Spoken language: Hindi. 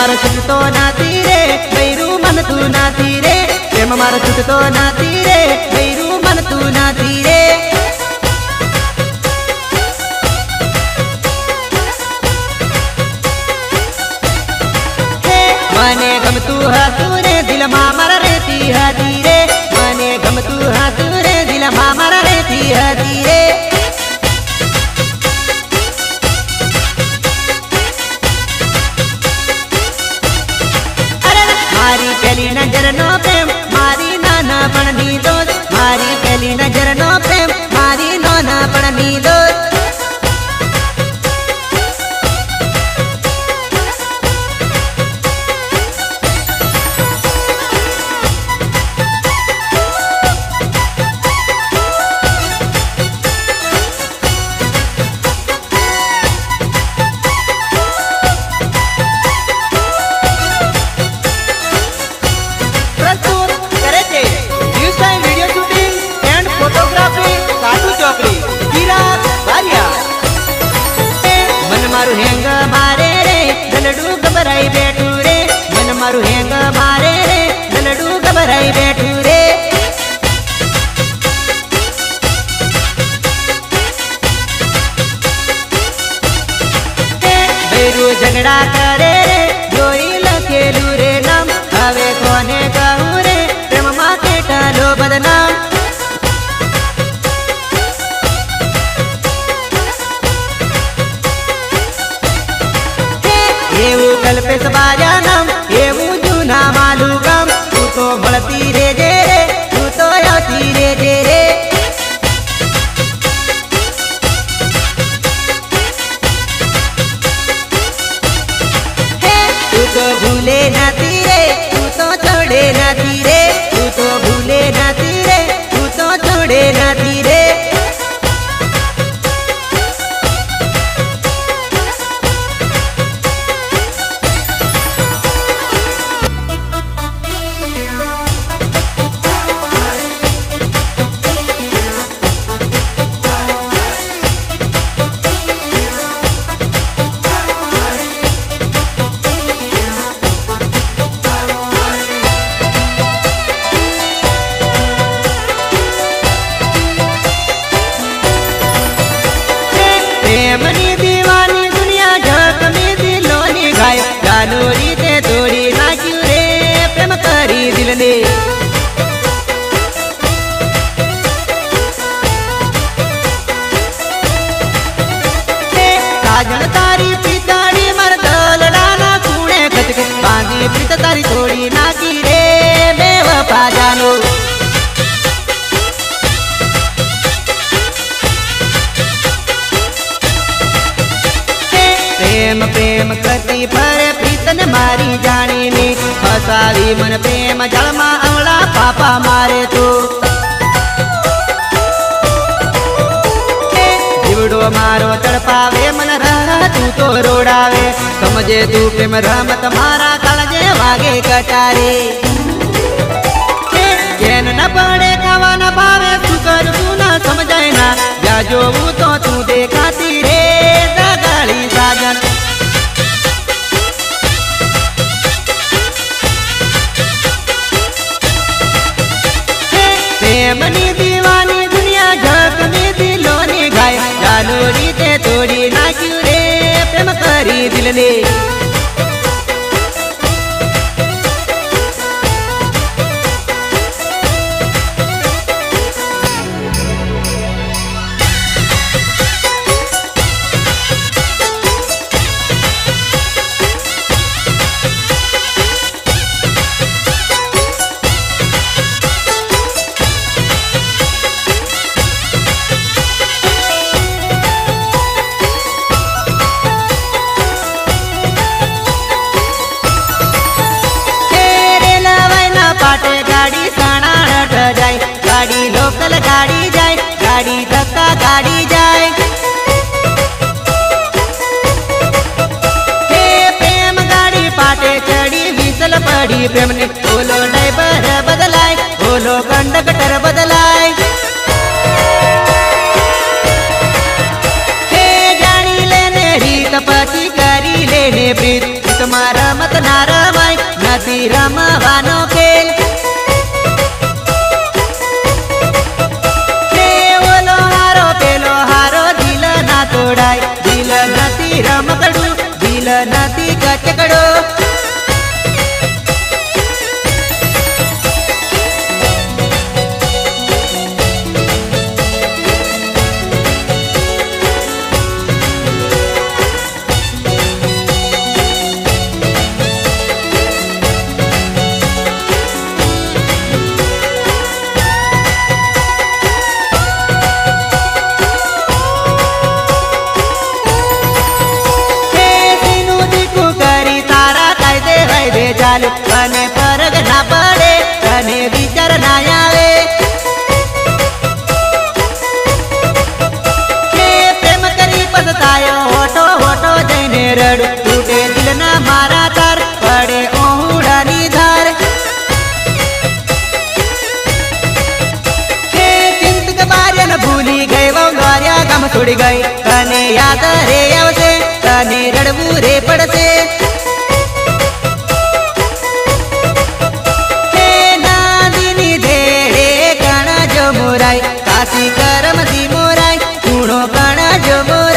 मारो छूटतो नाती रे बैरू मन तू नाती रे प्रेम मारो छूटतो नाती रे बैरू मन तू नाती रे मने गम तू हाथू रे दिल मारा रहती हाथी रे मने गम तू हाथू रे दिल मारा रहती हाथी रे मारी पहली नजर नो प्रेम मारी नाना पड़नी दोस्त मारी पहली नजर नो प्रेम मारी नाना पड़नी दोस्त मारू हेंग मारे रे दलडू घबराई बैठू रे मन मारू हेंग मारे रे दलडू घबराई बैठू रे बैरू झगड़ा करे रे जोई लखेलू रे नाम हवे कोने कहूँ रे प्रेम माथे टालो बदनाम कल्पेश बाजानम एवं जूना मालू गम तू तो बढ़ती रे जे रे तू तो आती रे जे रे तू तो भूले नाती रे तू तो छोड़े नाती रे तू तो भूले नाती रे तू तो छोड़े नाती रे प्रेमनी दीवानी दुनिया झक में दिलोनी गाय जानोरी ते तोड़ी नाक्यू रे प्रेम करी दिल ने साजन तारी पिताड़ी मर दलडाना कूड़े खचक बांधी प्रीत तारी तोड़ी नाकी रे बेवफा जानो प्रेम प्रेम करती फरे प्रीतन मारी जानी ने फसावी मन प्रेम जलमा अवला पापा मारे तो जीवड़ो मारो तड़पावे मन रहा तू तो रोड़ावे समझे तू प्रेम रहमत मारा कलजे वागे कटारे चैन न पड़े खावा न भावे तू कर तू न समझे ना या जो तो तू देखाती रे गाड़ी साजन प्रेमनी दीवानी दुनिया झक में दिलोनी गाय जानोरी ते तोड़ी नाक्यू रे प्रेम करी दिल ने गाड़ी साना हट जाए गाड़ी लोकल गाड़ी जाए गाड़ी धक्का गाड़ी जाए प्रेम गाड़ी पाटे चढ़ी विसल पड़ी प्रेम ने बोलो ड्राइवर बदलाए बोलो कंडक्टर बदलाए जानी लेने रीत पति करी लेने प्रीत तुम्हारा मत ना નથી રમવાનો ખેલ હે ઓલો હારો પેલો હારો દિલ ના તોડાય દિલ નથી રમકડું દિલ નથી કચકડો ચાલ અને ફરક ના પડે અને વિચાર ના આવે કે પ્રેમ કરી પછતાયો હોટો હોટો જઈને રડ તૂટે દિલ ના મારા તાર પડે ઓહુડાની ધાર કે ચિંતક બાર્યા ભૂલી ગઈ વહુ દ્વાર્યા ગામ છોડી ગઈ તને યાદ રે આવશે તને રડવું રે પડશે કાશી કરમથી મોરાય કૂણો કણા જો મોરાય